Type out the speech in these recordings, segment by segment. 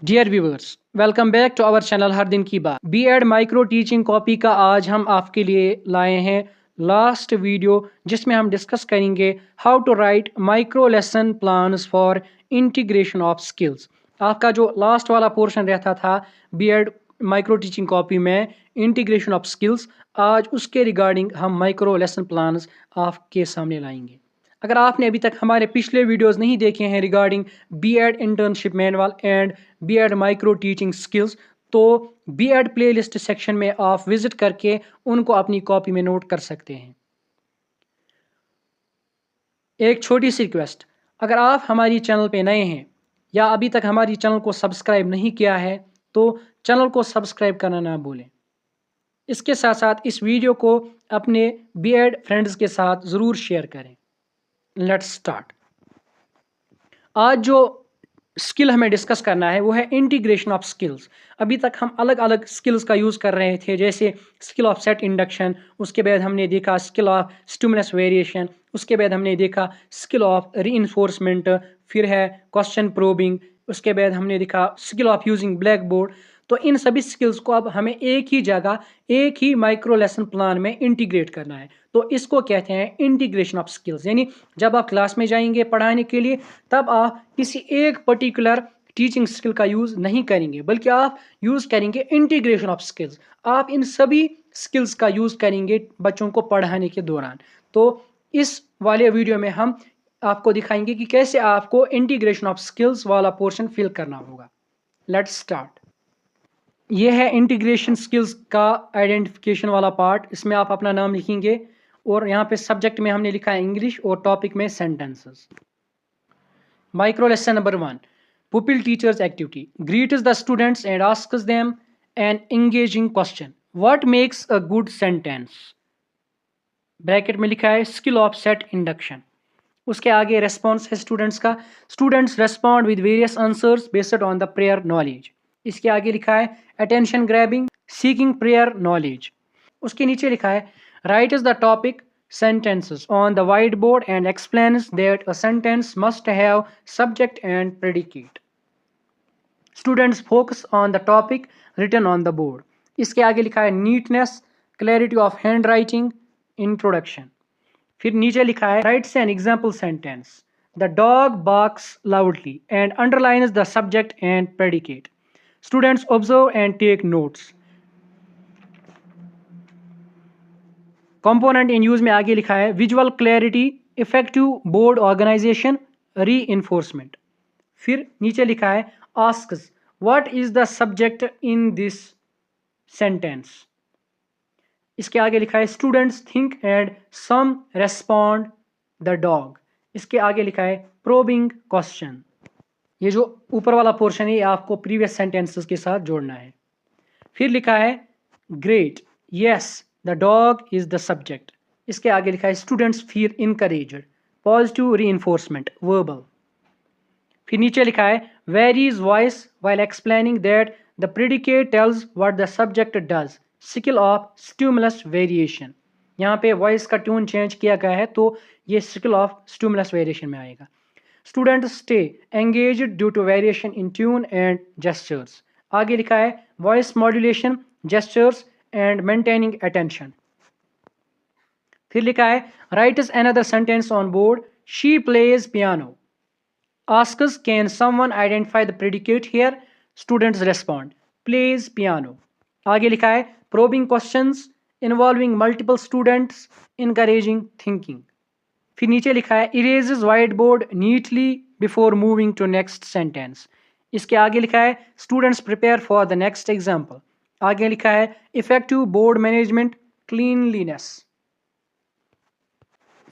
Dear viewers, welcome back to our channel हर दिन की बात। बीएड माइक्रो टीचिंग कॉपी का आज हम आपके लिए लाए हैं लास्ट वीडियो, जिसमें हम डिस्कस करेंगे how to write micro lesson plans for integration of skills. आपका जो लास्ट वाला पोर्शन रहता था बीएड माइक्रो टीचिंग कॉपी में इंटीग्रेशन ऑफ स्किल्स, आज उसके रिगार्डिंग हम माइक्रो लेसन प्लान्स आपके सामने लाएंगे। अगर आपने अभी तक हमारे पिछले वीडियोस नहीं देखे हैं regarding BEd internship manual and BEd micro teaching skills, तो बीएड प्लेलिस्ट सेक्शन में आप विजिट करके उनको अपनी कॉपी में नोट कर सकते हैं। एक छोटी सी रिक्वेस्ट, अगर आप हमारी चैनल पे नए हैं या अभी तक हमारी चैनल को सब्सक्राइब नहीं किया है तो चैनल को सब्सक्राइब करना ना भूलें। इसके साथ साथ इस वीडियो को अपने बीएड फ्रेंड्स के साथ ज़रूर शेयर करें। Let's start. आज जो स्किल हमें डिस्कस करना है वो है इंटीग्रेशन ऑफ स्किल्स। अभी तक हम अलग अलग स्किल्स का यूज़ कर रहे थे, जैसे स्किल ऑफ सेट इंडक्शन, उसके बाद हमने देखा स्किल ऑफ स्टिमुलस वेरिएशन, उसके बाद हमने देखा स्किल ऑफ रीइंफोर्समेंट, फिर है क्वेश्चन प्रोबिंग, उसके बाद हमने देखा skill of using black board. तो इन सभी स्किल्स को अब हमें एक ही जगह एक ही माइक्रो लेसन प्लान में इंटीग्रेट करना है। तो इसको कहते हैं इंटीग्रेशन ऑफ स्किल्स। यानी जब आप क्लास में जाएंगे पढ़ाने के लिए, तब आप किसी एक पर्टिकुलर टीचिंग स्किल का यूज़ नहीं करेंगे, बल्कि आप यूज़ करेंगे इंटीग्रेशन ऑफ स्किल्स। आप इन सभी स्किल्स का यूज़ करेंगे बच्चों को पढ़ाने के दौरान। तो इस वाले वीडियो में हम आपको दिखाएंगे कि कैसे आपको इंटीग्रेशन ऑफ स्किल्स वाला पोर्शन फिल करना होगा। Let's start. ये है इंटीग्रेशन स्किल्स का आइडेंटिफिकेशन वाला पार्ट। इसमें आप अपना नाम लिखेंगे और यहाँ पे सब्जेक्ट में हमने लिखा है इंग्लिश और टॉपिक में sentences. Micro lesson number 1, pupil teachers activity. Greets the students and asks them an engaging question. What makes a good sentence? Bracket में लिखा है स्किल ऑफ सेट इंडक्शन। उसके आगे रेस्पॉन्स है स्टूडेंट्स का। Students respond with various answers based on the prayer knowledge. इसके आगे लिखा है attention grabbing, seeking prayer knowledge. उसके नीचे लिखा है write is the topic sentences on the whiteboard and explains that a sentence must have subject and predicate. Students focus on the topic written on the board. इसके आगे लिखा है neatness, clarity of handwriting, introduction. फिर नीचे लिखा है writes an example sentence. The dog barks loudly and underlines the subject and predicate. Students observe and take notes. Component in use में आगे लिखा है visual clarity, effective board organisation, reinforcement. फिर नीचे लिखा है asks what is the subject in this sentence. इसके आगे लिखा है students think and some respond the dog. इसके आगे लिखा है प्रोबिंग क्वेश्चन। ये जो ऊपर वाला पोर्शन है ये आपको प्रीवियस सेंटेंसेस के साथ जोड़ना है। फिर लिखा है great, yes the dog is the subject. इसके आगे लिखा है students feel encouraged, positive reinforcement verbal. फिर नीचे लिखा है varies voice while explaining that the predicate tells what the subject does, skill of stimulus variation. यहाँ पे वॉइस का ट्यून चेंज किया गया है तो ये स्किल ऑफ स्टिमुलस वेरिएशन में आएगा। Students stay engaged due to variation in tune and gestures. आगे लिखा है voice modulation, gestures and maintaining attention. फिर लिखा है writes another sentence on board, she plays piano. Asks can someone identify the predicate here, students respond plays piano. आगे लिखा है probing questions involving multiple students, encouraging thinking. फिर नीचे लिखा है erases white board neatly before moving to next sentence. इसके आगे लिखा है students prepare for the next example. आगे लिखा है इफेक्टिव बोर्ड मैनेजमेंट, क्लीनलीनेस।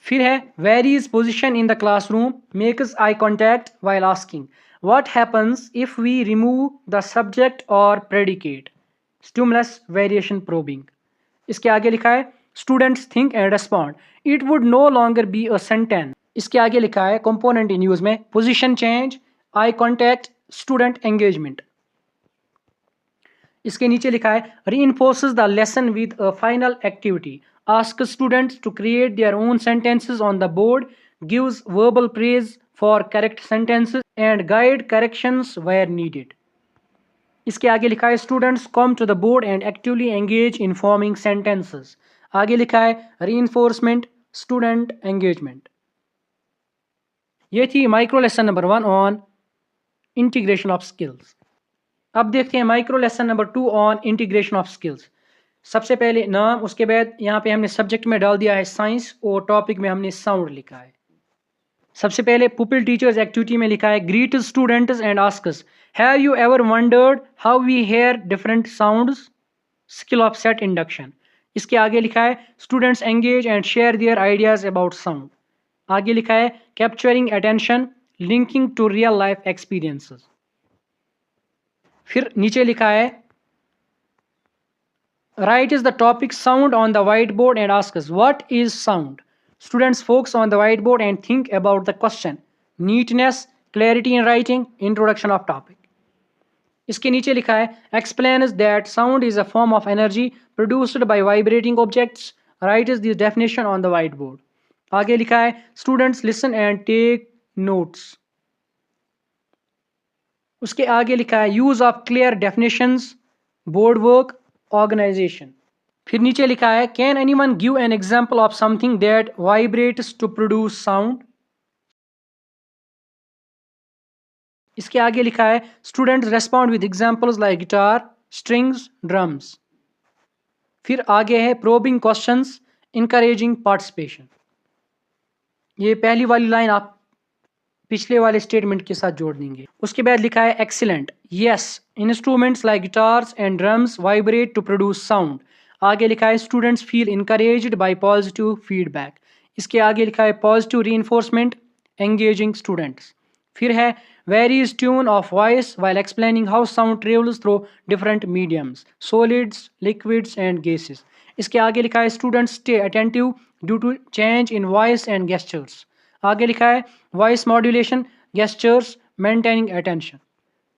फिर है varies position in the classroom, makes eye contact while asking what happens if we remove the subject और प्रेडिकेट, स्टिमुलस वेरिएशन प्रोबिंग। इसके आगे लिखा है students think and respond, it would no longer be a sentence. इसके आगे लिखा है component in use में position change, eye contact, student engagement. इसके नीचे लिखा है reinforces the lesson with a final activity, asks students to create their own sentences on the board, gives verbal praise for correct sentences and guide corrections where needed. इसके आगे लिखा है students come to the board and actively engage in forming sentences. आगे लिखा है reinforcement student engagement. ये थी micro lesson number 1 on integration of skills. अब देखते हैं micro lesson number 2 on integration of skills. सबसे पहले नाम, उसके बाद यहाँ पे हमने सब्जेक्ट में डाल दिया है साइंस और टॉपिक में हमने साउंड लिखा है। सबसे पहले पुपिल टीचर्स एक्टिविटी में लिखा है greet students and asks have you ever wondered how we hear different sounds, skill of set induction. इसके आगे लिखा है students engage and share their ideas about sound. आगे लिखा है capturing attention linking to real life experiences. फिर नीचे लिखा है write is the topic sound on the white board and asks what is sound. Students focus on the whiteboard and think about the question. Neatness, clarity in writing, introduction of topic. इसके नीचे लिखा है explains that sound is a form of energy produced by vibrating objects. Write is the definition on the whiteboard. आगे लिखा है students listen and take notes. उसके आगे लिखा है use of clear definitions, board work, organization. फिर नीचे लिखा है can anyone give an example of something that vibrates to produce sound. इसके आगे लिखा है students respond with examples like guitar, strings, drums. फिर आगे है प्रोबिंग क्वेश्चंस इनकरेजिंग पार्टिसिपेशन। ये पहली वाली लाइन आप पिछले वाले स्टेटमेंट के साथ जोड़ देंगे। उसके बाद लिखा है excellent, yes instruments like guitars and drums vibrate to produce sound. आगे लिखा है students feel encouraged by positive feedback. इसके आगे लिखा है पॉजिटिव रीइंफोर्समेंट एंगेजिंग स्टूडेंट्स। फिर है varies tune of voice while explaining how sound travels through different mediums, solids, liquids and gases. इसके आगे लिखा है students stay attentive due to change in voice and gestures. आगे लिखा है voice modulation, gestures, maintaining attention.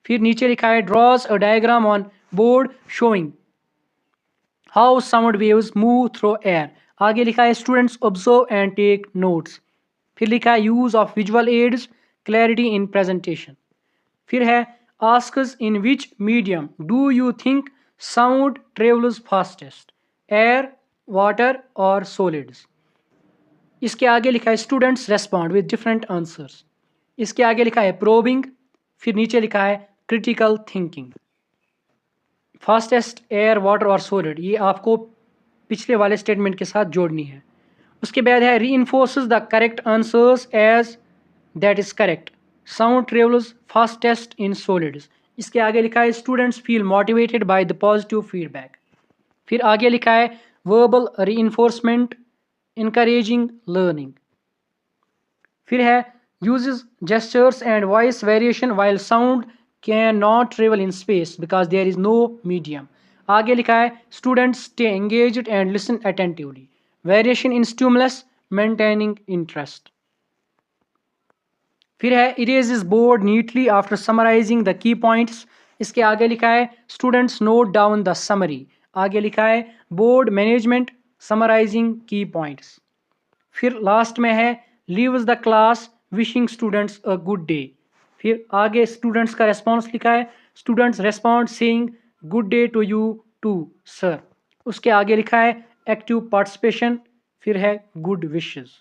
फिर नीचे लिखा है draws a diagram on board showing how sound waves move through air. आगे लिखा है students observe and take notes. फिर लिखा है use of visual aids, clarity in presentation. फिर है asks in which medium do you think sound travels fastest, air, water और solids. इसके आगे लिखा है students respond with different answers. इसके आगे लिखा है प्रोबिंग। फिर नीचे लिखा है critical thinking. Fastest, air, water और सॉलिड ये आपको पिछले वाले स्टेटमेंट के साथ जोड़नी है। उसके बाद है reinforces the correct answers as that is correct, sound travels fastest in solids. इसके आगे लिखा है students feel motivated by the positive feedback. फिर आगे लिखा है वर्बल रीइंफोर्समेंट encouraging learning। फिर है uses gestures and voice variation while sound cannot travel in space because there is no medium। आगे लिखा है students stay engaged and listen attentively, variation in stimulus, maintaining interest। फिर है erases board neatly after summarizing the key points। इसके आगे लिखा है students note down the summary। आगे लिखा है board management, summarising key points. फिर लास्ट में है leaves the class wishing students a good day. फिर आगे स्टूडेंट्स का रेस्पॉन्स लिखा है students respond saying good day to you too sir. उसके आगे लिखा है एक्टिव पार्टिसिपेशन। फिर है गुड विशेस।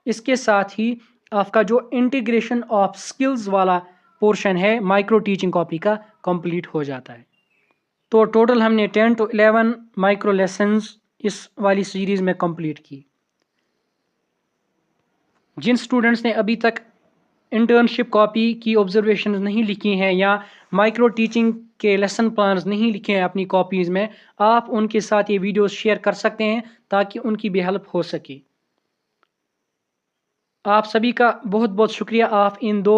इसके साथ ही आपका जो इंटीग्रेशन ऑफ स्किल्स वाला पोर्शन है माइक्रो टीचिंग कॉपी का कंप्लीट हो जाता है। तो टोटल हमने 10 to 11 माइक्रो लेसन्स इस वाली सीरीज़ में कंप्लीट की। जिन स्टूडेंट्स ने अभी तक इंटर्नशिप कॉपी की ऑब्जर्वेशंस नहीं लिखी हैं या माइक्रो टीचिंग के लेसन प्लान्स नहीं लिखे हैं अपनी कॉपीज़ में, आप उनके साथ ये वीडियोस शेयर कर सकते हैं ताकि उनकी भी हेल्प हो सके। आप सभी का बहुत बहुत शुक्रिया। आप इन 2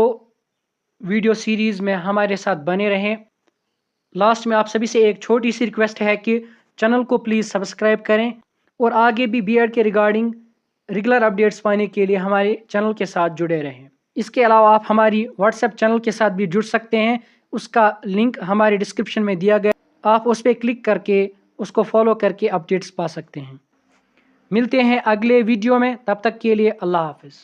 वीडियो सीरीज़ में हमारे साथ बने रहें। लास्ट में आप सभी से एक छोटी सी रिक्वेस्ट है कि चैनल को प्लीज़ सब्सक्राइब करें और आगे भी बीएड के रिगार्डिंग रेगुलर अपडेट्स पाने के लिए हमारे चैनल के साथ जुड़े रहें। इसके अलावा आप हमारी व्हाट्सएप चैनल के साथ भी जुड़ सकते हैं, उसका लिंक हमारे डिस्क्रिप्शन में दिया गया, आप उस पर क्लिक करके उसको फॉलो करके अपडेट्स पा सकते हैं। मिलते हैं अगले वीडियो में, तब तक के लिए अल्लाह हाफिज़।